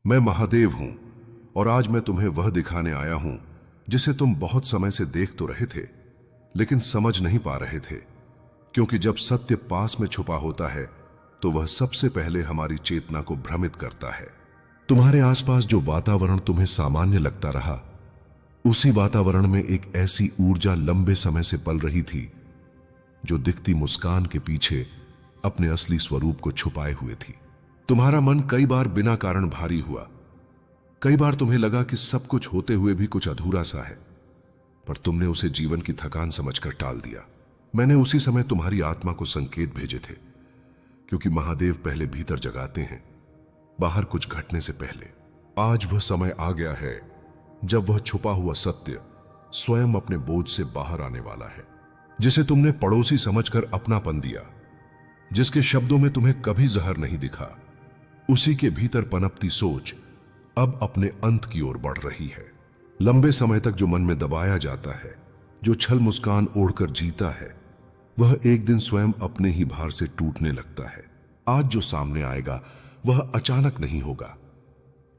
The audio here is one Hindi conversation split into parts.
मैं महादेव हूं और आज मैं तुम्हें वह दिखाने आया हूं जिसे तुम बहुत समय से देख तो रहे थे लेकिन समझ नहीं पा रहे थे, क्योंकि जब सत्य पास में छुपा होता है तो वह सबसे पहले हमारी चेतना को भ्रमित करता है। तुम्हारे आसपास जो वातावरण तुम्हें सामान्य लगता रहा, उसी वातावरण में एक ऐसी ऊर्जा लंबे समय से पल रही थी जो दिखती मुस्कान के पीछे अपने असली स्वरूप को छुपाए हुए थी। तुम्हारा मन कई बार बिना कारण भारी हुआ, कई बार तुम्हें लगा कि सब कुछ होते हुए भी कुछ अधूरा सा है, पर तुमने उसे जीवन की थकान समझकर टाल दिया। मैंने उसी समय तुम्हारी आत्मा को संकेत भेजे थे, क्योंकि महादेव पहले भीतर जगाते हैं, बाहर कुछ घटने से पहले। आज वह समय आ गया है जब वह छुपा हुआ सत्य स्वयं अपने बोझ से बाहर आने वाला है, जिसे तुमने पड़ोसी समझकर अपनापन दिया, जिसके शब्दों में तुम्हें कभी जहर नहीं दिखा। उसी के भीतर पनपती सोच अब अपने अंत की ओर बढ़ रही है। लंबे समय तक जो मन में दबाया जाता है, जो छल मुस्कान ओढ़कर जीता है, वह एक दिन स्वयं अपने ही भार से टूटने लगता है। आज जो सामने आएगा वह अचानक नहीं होगा,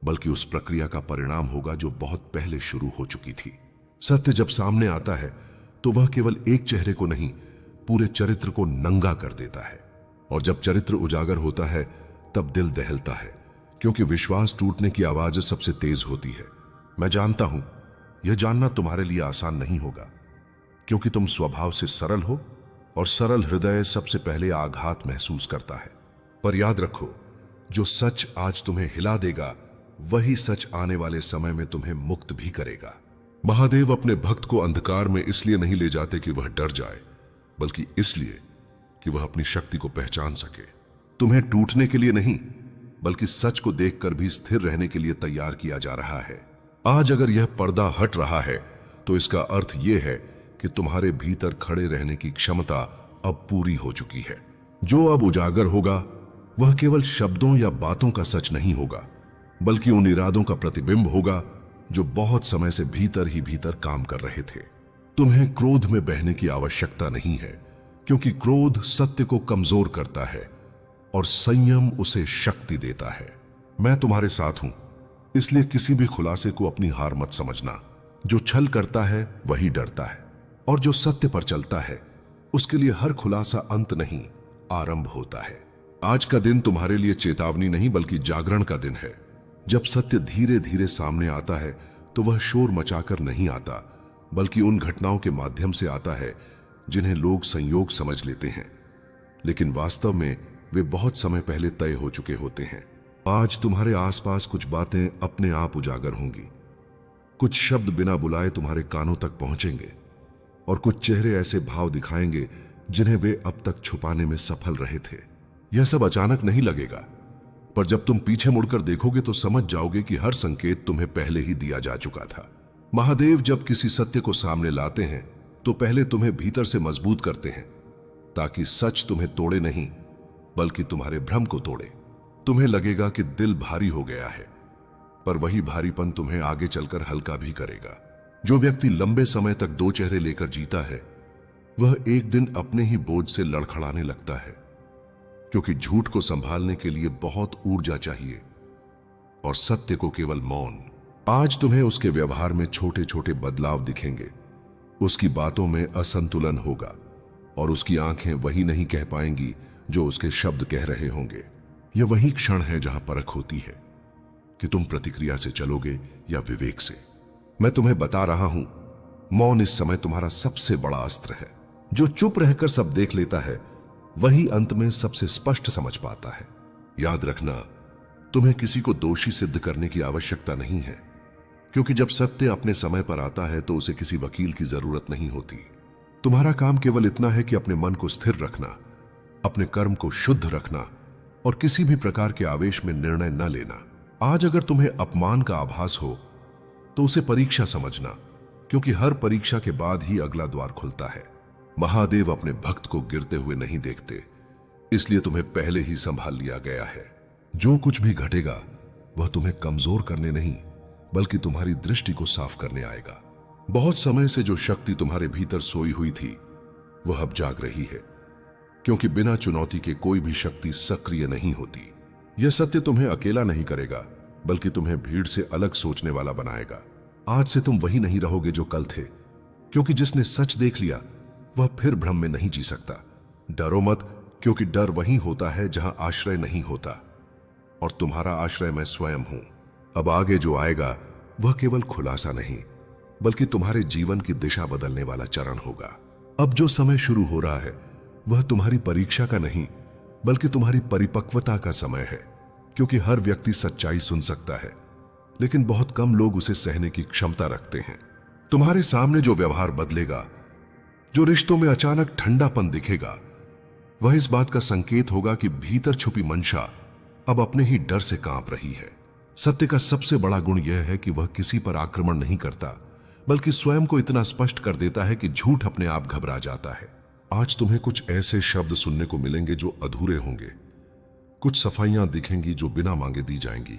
बल्कि उस प्रक्रिया का परिणाम होगा जो बहुत पहले शुरू हो चुकी थी। सत्य जब सामने आता है तो वह केवल एक चेहरे को नहीं, पूरे चरित्र को नंगा कर देता है। और जब चरित्र उजागर होता है तब दिल दहलता है, क्योंकि विश्वास टूटने की आवाज सबसे तेज होती है। मैं जानता हूं यह जानना तुम्हारे लिए आसान नहीं होगा, क्योंकि तुम स्वभाव से सरल हो और सरल हृदय सबसे पहले आघात महसूस करता है। पर याद रखो, जो सच आज तुम्हें हिला देगा वही सच आने वाले समय में तुम्हें मुक्त भी करेगा। महादेव अपने भक्त को अंधकार में इसलिए नहीं ले जाते कि वह डर जाए, बल्कि इसलिए कि वह अपनी शक्ति को पहचान सके। तुम्हें टूटने के लिए नहीं, बल्कि सच को देखकर भी स्थिर रहने के लिए तैयार किया जा रहा है। आज अगर यह पर्दा हट रहा है तो इसका अर्थ यह है कि तुम्हारे भीतर खड़े रहने की क्षमता अब पूरी हो चुकी है। जो अब उजागर होगा वह केवल शब्दों या बातों का सच नहीं होगा, बल्कि उन इरादों का प्रतिबिंब होगा जो बहुत समय से भीतर ही भीतर काम कर रहे थे। तुम्हें क्रोध में बहने की आवश्यकता नहीं है, क्योंकि क्रोध सत्य को कमजोर करता है और संयम उसे शक्ति देता है। मैं तुम्हारे साथ हूं, इसलिए किसी भी खुलासे को अपनी हार मत समझना। जो छल करता है वही डरता है, और जो सत्य पर चलता है उसके लिए हर खुलासा अंत नहीं, आरंभ होता है। आज का दिन तुम्हारे लिए चेतावनी नहीं, बल्कि जागरण का दिन है। जब सत्य धीरे धीरे सामने आता है तो वह शोर मचाकर नहीं आता, बल्कि उन घटनाओं के माध्यम से आता है जिन्हें लोग संयोग समझ लेते हैं, लेकिन वास्तव में वे बहुत समय पहले तय हो चुके होते हैं। आज तुम्हारे आसपास कुछ बातें अपने आप उजागर होंगी, कुछ शब्द बिना बुलाए तुम्हारे कानों तक पहुंचेंगे, और कुछ चेहरे ऐसे भाव दिखाएंगे जिन्हें वे अब तक छुपाने में सफल रहे थे। यह सब अचानक नहीं लगेगा, पर जब तुम पीछे मुड़कर देखोगे तो समझ जाओगे कि हर संकेत तुम्हें पहले ही दिया जा चुका था। महादेव जब किसी सत्य को सामने लाते हैं तो पहले तुम्हें भीतर से मजबूत करते हैं, ताकि सच तुम्हें तोड़े नहीं, बल्कि तुम्हारे भ्रम को तोड़े। तुम्हें लगेगा कि दिल भारी हो गया है, पर वही भारीपन तुम्हें आगे चलकर हल्का भी करेगा। जो व्यक्ति लंबे समय तक दो चेहरे लेकर जीता है वह एक दिन अपने ही बोझ से लड़खड़ाने लगता है, क्योंकि झूठ को संभालने के लिए बहुत ऊर्जा चाहिए और सत्य को केवल मौन। आज तुम्हें उसके व्यवहार में छोटे छोटे बदलाव दिखेंगे, उसकी बातों में असंतुलन होगा, और उसकी आंखें वही नहीं कह पाएंगी जो उसके शब्द कह रहे होंगे। यह वही क्षण है जहां परख होती है कि तुम प्रतिक्रिया से चलोगे या विवेक से। मैं तुम्हें बता रहा हूं, मौन इस समय तुम्हारा सबसे बड़ा अस्त्र है। जो चुप रहकर सब देख लेता है वही अंत में सबसे स्पष्ट समझ पाता है। याद रखना, तुम्हें किसी को दोषी सिद्ध करने की आवश्यकता नहीं है, क्योंकि जब सत्य अपने समय पर आता है तो उसे किसी वकील की जरूरत नहीं होती। तुम्हारा काम केवल इतना है कि अपने मन को स्थिर रखना, अपने कर्म को शुद्ध रखना, और किसी भी प्रकार के आवेश में निर्णय न लेना। आज अगर तुम्हें अपमान का आभास हो तो उसे परीक्षा समझना, क्योंकि हर परीक्षा के बाद ही अगला द्वार खुलता है। महादेव अपने भक्त को गिरते हुए नहीं देखते, इसलिए तुम्हें पहले ही संभाल लिया गया है। जो कुछ भी घटेगा वह तुम्हें कमजोर करने नहीं, बल्कि तुम्हारी दृष्टि को साफ करने आएगा। बहुत समय से जो शक्ति तुम्हारे भीतर सोई हुई थी वह अब जाग रही है, क्योंकि बिना चुनौती के कोई भी शक्ति सक्रिय नहीं होती। यह सत्य तुम्हें अकेला नहीं करेगा, बल्कि तुम्हें भीड़ से अलग सोचने वाला बनाएगा। आज से तुम वही नहीं रहोगे जो कल थे, क्योंकि जिसने सच देख लिया वह फिर भ्रम में नहीं जी सकता। डरो मत, क्योंकि डर वहीं होता है जहां आश्रय नहीं होता, और तुम्हारा आश्रय मैं स्वयं हूं। अब आगे जो आएगा वह केवल खुलासा नहीं, बल्कि तुम्हारे जीवन की दिशा बदलने वाला चरण होगा। अब जो समय शुरू हो रहा है वह तुम्हारी परीक्षा का नहीं, बल्कि तुम्हारी परिपक्वता का समय है। क्योंकि हर व्यक्ति सच्चाई सुन सकता है, लेकिन बहुत कम लोग उसे सहने की क्षमता रखते हैं। तुम्हारे सामने जो व्यवहार बदलेगा, जो रिश्तों में अचानक ठंडापन दिखेगा, वह इस बात का संकेत होगा कि भीतर छुपी मंशा अब अपने ही डर से कांप रही है। सत्य का सबसे बड़ा गुण यह है कि वह किसी पर आक्रमण नहीं करता, बल्कि स्वयं को इतना स्पष्ट कर देता है कि झूठ अपने आप घबरा जाता है। आज तुम्हें कुछ ऐसे शब्द सुनने को मिलेंगे जो अधूरे होंगे, कुछ सफाइयां दिखेंगी जो बिना मांगे दी जाएंगी,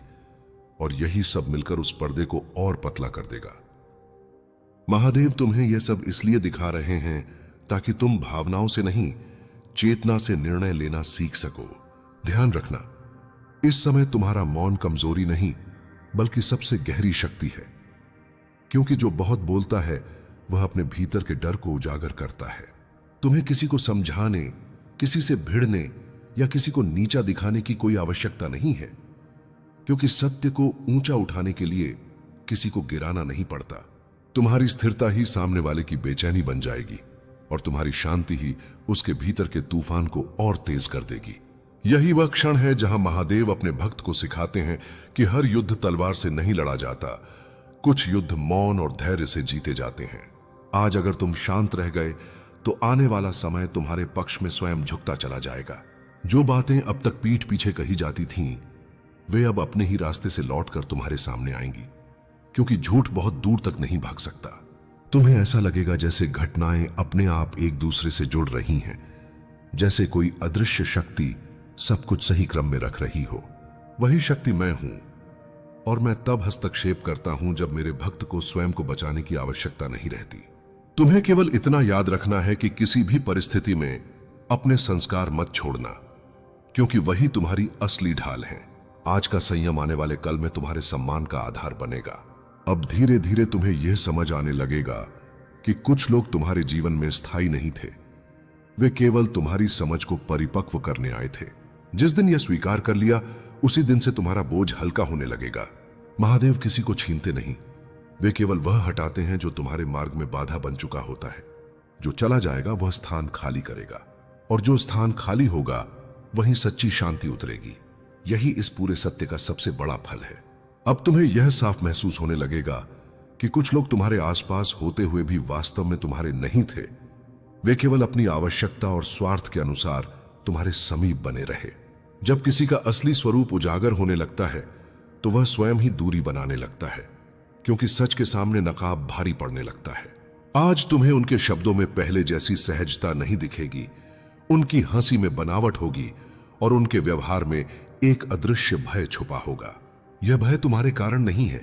और यही सब मिलकर उस पर्दे को और पतला कर देगा। महादेव तुम्हें यह सब इसलिए दिखा रहे हैं ताकि तुम भावनाओं से नहीं, चेतना से निर्णय लेना सीख सको। ध्यान रखना, इस समय तुम्हारा मौन कमजोरी नहीं, बल्कि सबसे गहरी शक्ति है। क्योंकि जो बहुत बोलता है वह अपने भीतर के डर को उजागर करता है। तुम्हें किसी को समझाने, किसी से भिड़ने या किसी को नीचा दिखाने की कोई आवश्यकता नहीं है, क्योंकि सत्य को ऊंचा उठाने के लिए किसी को गिराना नहीं पड़ता। तुम्हारी स्थिरता ही सामने वाले की बेचैनी बन जाएगी, और तुम्हारी शांति ही उसके भीतर के तूफान को और तेज कर देगी। यही वह क्षण है जहां महादेव अपने भक्त को सिखाते हैं कि हर युद्ध तलवार से नहीं लड़ा जाता, कुछ युद्ध मौन और धैर्य से जीते जाते हैं। आज अगर तुम शांत रह गए तो आने वाला समय तुम्हारे पक्ष में स्वयं झुकता चला जाएगा। जो बातें अब तक पीठ पीछे कही जाती थीं, वे अब अपने ही रास्ते से लौटकर तुम्हारे सामने आएंगी, क्योंकि झूठ बहुत दूर तक नहीं भाग सकता। तुम्हें ऐसा लगेगा जैसे घटनाएं अपने आप एक दूसरे से जुड़ रही हैं, जैसे कोई अदृश्य शक्ति सब कुछ सही क्रम में रख रही हो। वही शक्ति मैं हूं, और मैं तब हस्तक्षेप करता हूं जब मेरे भक्त को स्वयं को बचाने की आवश्यकता नहीं रहती। तुम्हें केवल इतना याद रखना है कि किसी भी परिस्थिति में अपने संस्कार मत छोड़ना, क्योंकि वही तुम्हारी असली ढाल है। आज का संयम आने वाले कल में तुम्हारे सम्मान का आधार बनेगा। अब धीरे धीरे तुम्हें यह समझ आने लगेगा कि कुछ लोग तुम्हारे जीवन में स्थायी नहीं थे, वे केवल तुम्हारी समझ को परिपक्व करने आए थे। जिस दिन यह स्वीकार कर लिया, उसी दिन से तुम्हारा बोझ हल्का होने लगेगा। महादेव किसी को छीनते नहीं, वे केवल वह हटाते हैं जो तुम्हारे मार्ग में बाधा बन चुका होता है। जो चला जाएगा वह स्थान खाली करेगा, और जो स्थान खाली होगा वहीं सच्ची शांति उतरेगी। यही इस पूरे सत्य का सबसे बड़ा फल है। अब तुम्हें यह साफ महसूस होने लगेगा कि कुछ लोग तुम्हारे आसपास होते हुए भी वास्तव में तुम्हारे नहीं थे। वे केवल अपनी आवश्यकता और स्वार्थ के अनुसार तुम्हारे समीप बने रहे। जब किसी का असली स्वरूप उजागर होने लगता है तो वह स्वयं ही दूरी बनाने लगता है, क्योंकि सच के सामने नकाब भारी पड़ने लगता है। आज तुम्हें उनके शब्दों में पहले जैसी सहजता नहीं दिखेगी, उनकी हंसी में बनावट होगी, और उनके व्यवहार में एक अदृश्य भय छुपा होगा। यह भय तुम्हारे कारण नहीं है,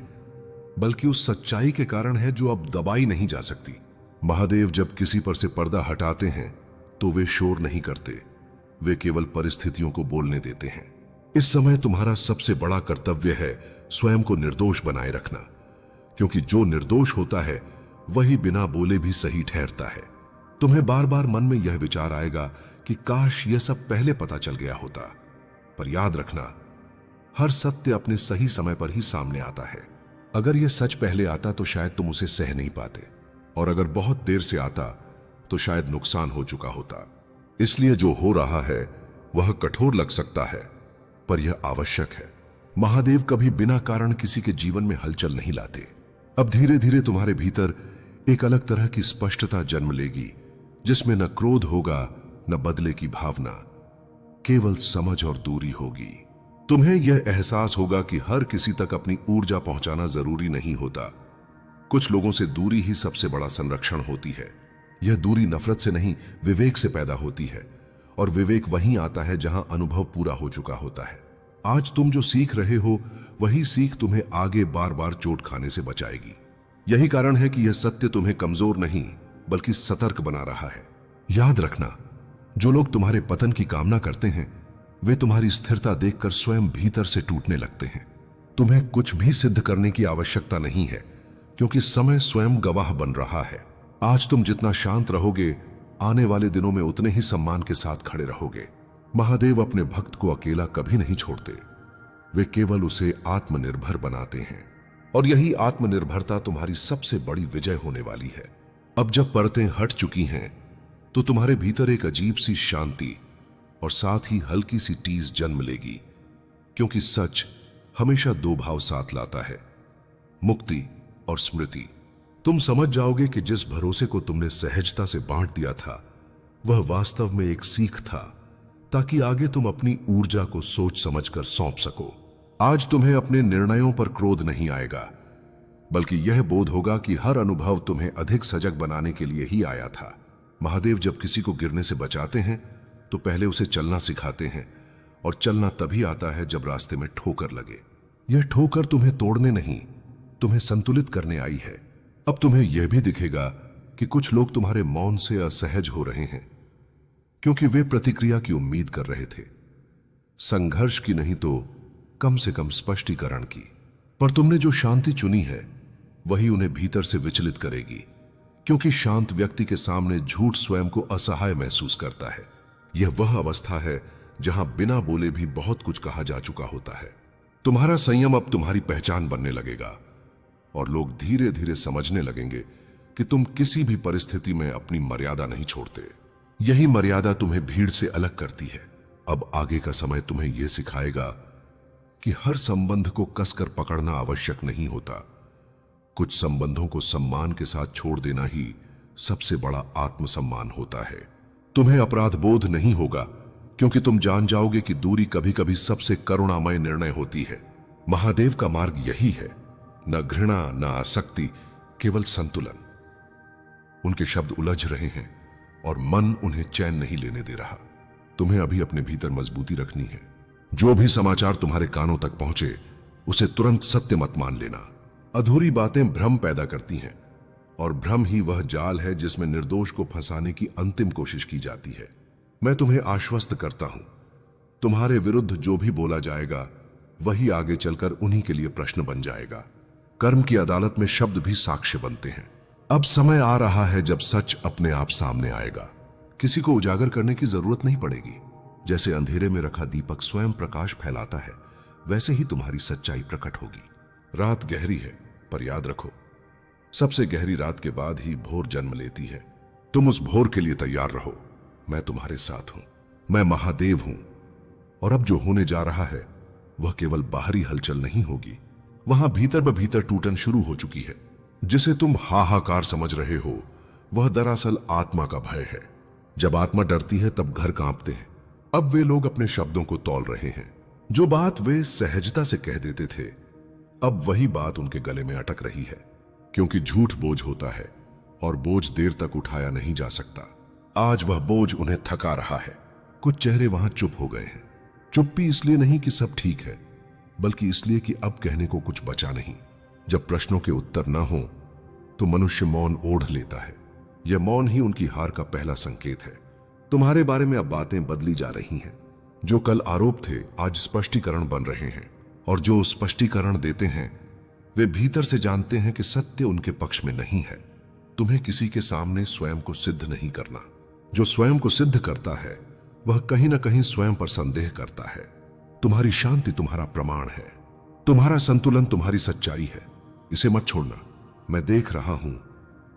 बल्कि उस सच्चाई के कारण है जो अब दबाई नहीं जा सकती। महादेव जब किसी पर से पर्दा हटाते हैं तो वे शोर नहीं करते, वे केवल परिस्थितियों को बोलने देते हैं। इस समय तुम्हारा सबसे बड़ा कर्तव्य है स्वयं को निर्दोष बनाए रखना, क्योंकि जो निर्दोष होता है वही बिना बोले भी सही ठहरता है। तुम्हें बार बार मन में यह विचार आएगा कि काश यह सब पहले पता चल गया होता, पर याद रखना, हर सत्य अपने सही समय पर ही सामने आता है। अगर यह सच पहले आता तो शायद तुम उसे सह नहीं पाते, और अगर बहुत देर से आता तो शायद नुकसान हो चुका होता। इसलिए जो हो रहा है वह कठोर लग सकता है, पर यह आवश्यक है। महादेव कभी बिना कारण किसी के जीवन में हलचल नहीं लाते। अब धीरे धीरे तुम्हारे भीतर एक अलग तरह की स्पष्टता जन्म लेगी, जिसमें न क्रोध होगा न बदले की भावना, केवल समझ और दूरी होगी। तुम्हें यह एहसास होगा कि हर किसी तक अपनी ऊर्जा पहुंचाना जरूरी नहीं होता। कुछ लोगों से दूरी ही सबसे बड़ा संरक्षण होती है। यह दूरी नफरत से नहीं, विवेक से पैदा होती है, और विवेक वहीं आता है जहां अनुभव पूरा हो चुका होता है। आज तुम जो सीख रहे हो वही सीख तुम्हें आगे बार बार चोट खाने से बचाएगी। यही कारण है कि यह सत्य तुम्हें कमजोर नहीं बल्कि सतर्क बना रहा है। याद रखना, जो लोग तुम्हारे पतन की कामना करते हैं वे तुम्हारी स्थिरता देखकर स्वयं भीतर से टूटने लगते हैं। तुम्हें कुछ भी सिद्ध करने की आवश्यकता नहीं है, क्योंकि समय स्वयं गवाह बन रहा है। आज तुम जितना शांत रहोगे, आने वाले दिनों में उतने ही सम्मान के साथ खड़े रहोगे। महादेव अपने भक्त को अकेला कभी नहीं छोड़ते, वे केवल उसे आत्मनिर्भर बनाते हैं। और यही आत्मनिर्भरता तुम्हारी सबसे बड़ी विजय होने वाली है। अब जब परतें हट चुकी हैं, तो तुम्हारे भीतर एक अजीब सी शांति और साथ ही हल्की सी टीस जन्म लेगी, क्योंकि सच हमेशा दो भाव साथ लाता है, मुक्ति और स्मृति। तुम समझ जाओगे कि जिस भरोसे को तुमने सहजता से बांट दिया था, वह वास्तव में एक सीख था, ताकि आगे तुम अपनी ऊर्जा को सोच समझकर सौंप सको। आज तुम्हें अपने निर्णयों पर क्रोध नहीं आएगा, बल्कि यह बोध होगा कि हर अनुभव तुम्हें अधिक सजग बनाने के लिए ही आया था। महादेव जब किसी को गिरने से बचाते हैं, तो पहले उसे चलना सिखाते हैं, और चलना तभी आता है जब रास्ते में ठोकर लगे। यह ठोकर तुम्हें तोड़ने नहीं, तुम्हें संतुलित करने आई है। अब तुम्हें यह भी दिखेगा कि कुछ लोग तुम्हारे मौन से असहज हो रहे हैं, क्योंकि वे प्रतिक्रिया की उम्मीद कर रहे थे, संघर्ष की नहीं तो कम से कम स्पष्टीकरण की। पर तुमने जो शांति चुनी है, वही उन्हें भीतर से विचलित करेगी, क्योंकि शांत व्यक्ति के सामने झूठ स्वयं को असहाय महसूस करता है। यह वह अवस्था है जहां बिना बोले भी बहुत कुछ कहा जा चुका होता है। तुम्हारा संयम अब तुम्हारी पहचान बनने लगेगा, और लोग धीरे धीरे समझने लगेंगे कि तुम किसी भी परिस्थिति में अपनी मर्यादा नहीं छोड़ते। यही मर्यादा तुम्हें भीड़ से अलग करती है। अब आगे का समय तुम्हें यह सिखाएगा कि हर संबंध को कसकर पकड़ना आवश्यक नहीं होता। कुछ संबंधों को सम्मान के साथ छोड़ देना ही सबसे बड़ा आत्मसम्मान होता है। तुम्हें अपराध बोध नहीं होगा, क्योंकि तुम जान जाओगे कि दूरी कभी कभी सबसे करुणामय निर्णय होती है। महादेव का मार्ग यही है, न घृणा न आसक्ति, केवल संतुलन। उनके शब्द उलझ रहे हैं और मन उन्हें चैन नहीं लेने दे रहा। तुम्हें अभी अपने भीतर मजबूती रखनी है। जो भी समाचार तुम्हारे कानों तक पहुंचे, उसे तुरंत सत्य मत मान लेना। अधूरी बातें भ्रम पैदा करती हैं, और भ्रम ही वह जाल है जिसमें निर्दोष को फंसाने की अंतिम कोशिश की जाती है। मैं तुम्हें आश्वस्त करता हूं, तुम्हारे विरुद्ध जो भी बोला जाएगा, वही आगे चलकर उन्हीं के लिए प्रश्न बन जाएगा। कर्म की अदालत में शब्द भी साक्ष्य बनते हैं। अब समय आ रहा है जब सच अपने आप सामने आएगा। किसी को उजागर करने की जरूरत नहीं पड़ेगी। जैसे अंधेरे में रखा दीपक स्वयं प्रकाश फैलाता है, वैसे ही तुम्हारी सच्चाई प्रकट होगी। रात गहरी है, पर याद रखो, सबसे गहरी रात के बाद ही भोर जन्म लेती है। तुम उस भोर के लिए तैयार रहो। मैं तुम्हारे साथ हूं। मैं महादेव हूं, और अब जो होने जा रहा है, वह केवल बाहरी हलचल नहीं होगी। वहां भीतर ब भीतर टूटन शुरू हो चुकी है। जिसे तुम हाहाकार समझ रहे हो, वह दरअसल आत्मा का भय है। जब आत्मा डरती है, तब घर कांपते हैं। अब वे लोग अपने शब्दों को तौल रहे हैं। जो बात वे सहजता से कह देते थे, अब वही बात उनके गले में अटक रही है, क्योंकि झूठ बोझ होता है, और बोझ देर तक उठाया नहीं जा सकता। आज वह बोझ उन्हें थका रहा है। कुछ चेहरे वहां चुप हो गए हैं। चुप्पी इसलिए नहीं कि सब ठीक है, बल्कि इसलिए कि अब कहने को कुछ बचा नहीं। जब प्रश्नों के उत्तर न हो, तो मनुष्य मौन ओढ़ लेता है। यह मौन ही उनकी हार का पहला संकेत है। तुम्हारे बारे में अब बातें बदली जा रही हैं। जो कल आरोप थे, आज स्पष्टीकरण बन रहे हैं, और जो स्पष्टीकरण देते हैं, वे भीतर से जानते हैं कि सत्य उनके पक्ष में नहीं है। तुम्हें किसी के सामने स्वयं को सिद्ध नहीं करना। जो स्वयं को सिद्ध करता है, वह कहीं ना कहीं स्वयं पर संदेह करता है। तुम्हारी शांति तुम्हारा प्रमाण है, तुम्हारा संतुलन तुम्हारी सच्चाई है। इसे मत छोड़ना। मैं देख रहा हूं,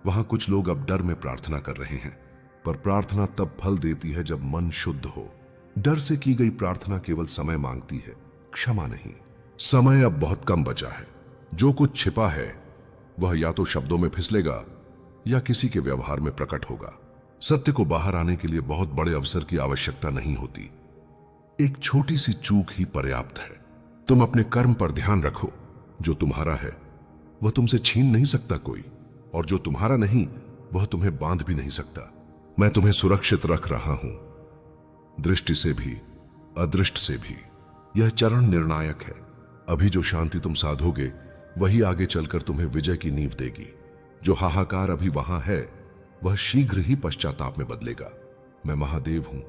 वहां कुछ लोग अब डर में प्रार्थना कर रहे हैं, पर प्रार्थना तब फल देती है जब मन शुद्ध हो। डर से की गई प्रार्थना केवल समय मांगती है, क्षमा नहीं। समय अब बहुत कम बचा है। जो कुछ छिपा है, वह या तो शब्दों में फिसलेगा या किसी के व्यवहार में प्रकट होगा। सत्य को बाहर आने के लिए बहुत बड़े अवसर की आवश्यकता नहीं होती। एक छोटी सी चूक ही पर्याप्त है। तुम अपने कर्म पर ध्यान रखो। जो तुम्हारा है, वह तुमसे छीन नहीं सकता कोई, और जो तुम्हारा नहीं, वह तुम्हें बांध भी नहीं सकता। मैं तुम्हें सुरक्षित रख रहा हूं, दृष्टि से भी, अदृष्ट से भी। यह चरण निर्णायक है। अभी जो शांति तुम साधोगे, वही आगे चलकर तुम्हें विजय की नींव देगी। जो हाहाकार अभी वहां है, वह शीघ्र ही पश्चाताप में बदलेगा। मैं महादेव हूं,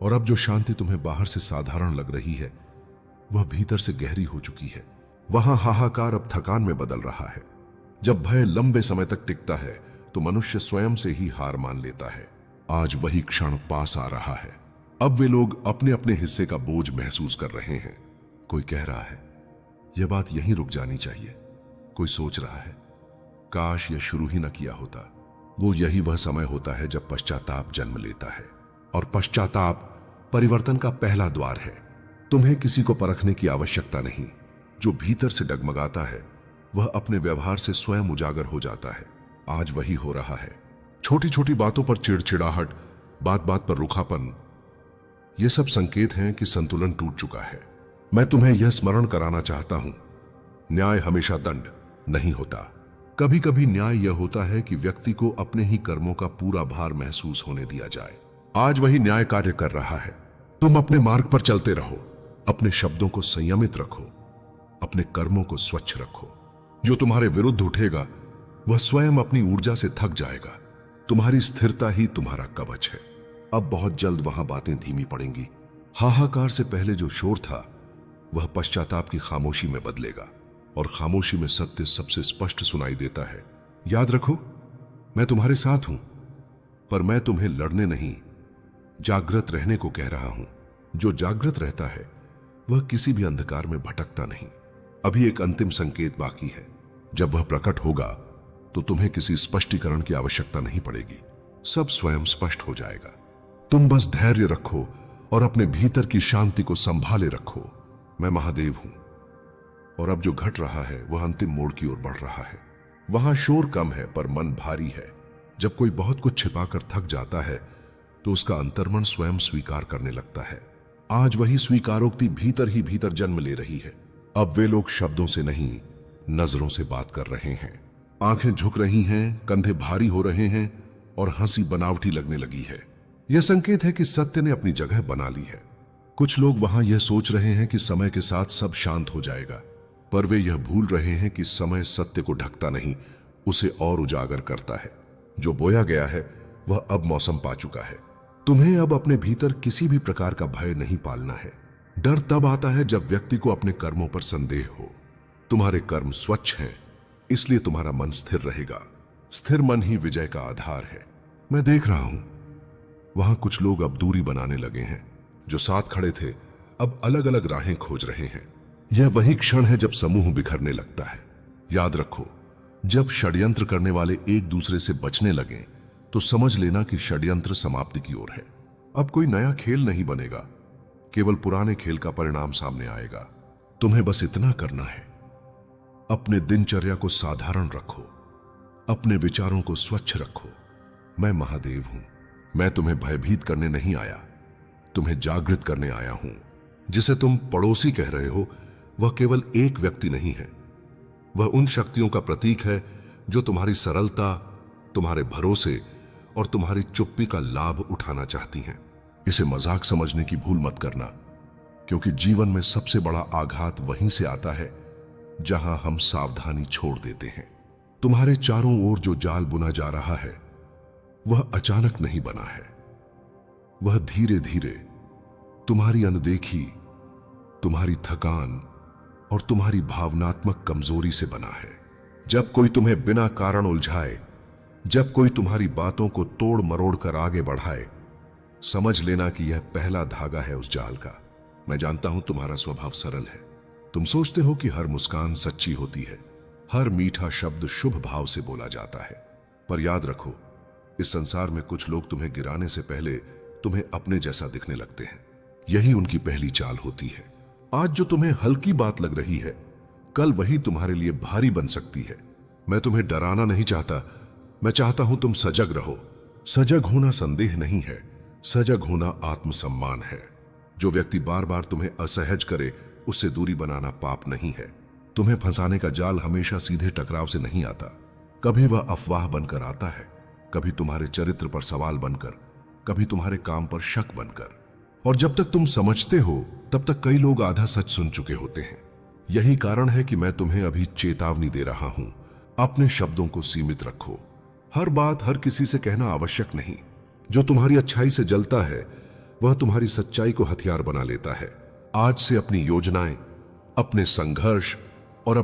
और अब जो शांति तुम्हें बाहर से साधारण लग रही है, वह भीतर से गहरी हो चुकी है। वहां हाहाकार अब थकान में बदल रहा है। जब भय लंबे समय तक टिकता है तो मनुष्य स्वयं से ही हार मान लेता है। आज वही क्षण पास आ रहा है। अब वे लोग अपने अपने हिस्से का बोझ महसूस कर रहे हैं। कोई कह रहा है यह बात यहीं रुक जानी चाहिए। कोई सोच रहा है काश यह शुरू ही न किया होता। वो यही वह समय होता है जब पश्चाताप जन्म लेता है, और पश्चाताप परिवर्तन का पहला द्वार है। तुम्हें किसी को परखने की आवश्यकता नहीं। जो भीतर से डगमगाता है वह अपने व्यवहार से स्वयं उजागर हो जाता है। आज वही हो रहा है। छोटी छोटी बातों पर चिड़चिड़ाहट, बात बात पर रूखापन, ये सब संकेत हैं कि संतुलन टूट चुका है। मैं तुम्हें यह स्मरण कराना चाहता हूं, न्याय हमेशा दंड नहीं होता। कभी कभी न्याय यह होता है कि व्यक्ति को अपने ही कर्मों का पूरा भार महसूस होने दिया जाए। आज वही न्याय कार्य कर रहा है। तुम अपने मार्ग पर चलते रहो, अपने शब्दों को संयमित रखो, अपने कर्मों को स्वच्छ रखो। जो तुम्हारे विरुद्ध उठेगा वह स्वयं अपनी ऊर्जा से थक जाएगा। तुम्हारी स्थिरता ही तुम्हारा कवच है। अब बहुत जल्द वहां बातें धीमी पड़ेंगी। हाहाकार से पहले जो शोर था वह पश्चाताप की खामोशी में बदलेगा, और खामोशी में सत्य सबसे स्पष्ट सुनाई देता है। याद रखो, मैं तुम्हारे साथ हूं, पर मैं तुम्हें लड़ने नहीं, जागृत रहने को कह रहा हूं। जो जागृत रहता है वह किसी भी अंधकार में भटकता नहीं। अभी एक अंतिम संकेत बाकी है। जब वह प्रकट होगा तो तुम्हें किसी स्पष्टीकरण की आवश्यकता नहीं पड़ेगी। सब स्वयं स्पष्ट हो जाएगा। तुम बस धैर्य रखो और अपने भीतर की शांति को संभाले रखो। मैं महादेव हूं, और अब जो घट रहा है वह अंतिम मोड़ की ओर बढ़ रहा है। वहां शोर कम है पर मन भारी है। जब कोई बहुत कुछ छिपाकर थक जाता है तो उसका अंतर्मन स्वयं स्वीकार करने लगता है। आज वही स्वीकारोक्ति भीतर ही भीतर जन्म ले रही है। अब वे लोग शब्दों से नहीं, नजरों से बात कर रहे हैं। आंखें झुक रही हैं, कंधे भारी हो रहे हैं, और हंसी बनावटी लगने लगी है। यह संकेत है कि सत्य ने अपनी जगह बना ली है। कुछ लोग वहां यह सोच रहे हैं कि समय के साथ सब शांत हो जाएगा, पर वे यह भूल रहे हैं कि समय सत्य को ढकता नहीं, उसे और उजागर करता है। जो बोया गया है वह अब मौसम पा चुका है। तुम्हें अब अपने भीतर किसी भी प्रकार का भय नहीं पालना है। डर तब आता है जब व्यक्ति को अपने कर्मों पर संदेह हो। तुम्हारे कर्म स्वच्छ हैं, इसलिए तुम्हारा मन स्थिर रहेगा। स्थिर मन ही विजय का आधार है। मैं देख रहा हूं वहां कुछ लोग अब दूरी बनाने लगे हैं। जो साथ खड़े थे अब अलग अलग राहें खोज रहे हैं। यह वही क्षण है जब समूह बिखरने लगता है। याद रखो, जब षड्यंत्र करने वाले एक दूसरे से बचने लगें तो समझ लेना कि षड्यंत्र समाप्ति की ओर है। अब कोई नया खेल नहीं बनेगा, केवल पुराने खेल का परिणाम सामने आएगा। तुम्हें बस इतना करना है, अपने दिनचर्या को साधारण रखो, अपने विचारों को स्वच्छ रखो। मैं महादेव हूं। मैं तुम्हें भयभीत करने नहीं आया, तुम्हें जागृत करने आया हूं। जिसे तुम पड़ोसी कह रहे हो वह केवल एक व्यक्ति नहीं है। वह उन शक्तियों का प्रतीक है जो तुम्हारी सरलता, तुम्हारे भरोसे और तुम्हारी चुप्पी का लाभ उठाना चाहती हैं। इसे मजाक समझने की भूल मत करना, क्योंकि जीवन में सबसे बड़ा आघात वहीं से आता है जहां हम सावधानी छोड़ देते हैं। तुम्हारे चारों ओर जो जाल बुना जा रहा है वह अचानक नहीं बना है। वह धीरे धीरे तुम्हारी अनदेखी, तुम्हारी थकान और तुम्हारी भावनात्मक कमजोरी से बना है। जब कोई तुम्हें बिना कारण उलझाए, जब कोई तुम्हारी बातों को तोड़ मरोड़ कर आगे बढ़ाए, समझ लेना कि यह पहला धागा है उस जाल का। मैं जानता हूं तुम्हारा स्वभाव सरल है। तुम सोचते हो कि हर मुस्कान सच्ची होती है, हर मीठा शब्द शुभ भाव से बोला जाता है। पर याद रखो, इस संसार में कुछ लोग तुम्हें गिराने से पहले तुम्हें अपने जैसा दिखने लगते हैं। यही उनकी पहली चाल होती है। आज जो तुम्हें हल्की बात लग रही है, कल वही तुम्हारे लिए भारी बन सकती है। मैं तुम्हें डराना नहीं चाहता, मैं चाहता हूं तुम सजग रहो। सजग होना संदेह नहीं है, सजग होना आत्मसम्मान है। जो व्यक्ति बार बार तुम्हें असहज करे उससे दूरी बनाना पाप नहीं है। तुम्हें फंसाने का जाल हमेशा सीधे टकराव से नहीं आता। कभी वह अफवाह बनकर आता है, कभी तुम्हारे चरित्र पर सवाल बनकर, कभी तुम्हारे काम पर शक बनकर। और जब तक तुम समझते हो तब तक कई लोग आधा सच सुन चुके होते हैं। यही कारण है कि मैं तुम्हें अभी चेतावनी दे रहा हूं। अपने शब्दों को सीमित रखो। हर बात हर किसी से कहना आवश्यक नहीं। जो तुम्हारी अच्छाई से जलता है वह तुम्हारी सच्चाई को हथियार बना लेता है। आज से अपनी योजनाएं, अपने संघर्ष और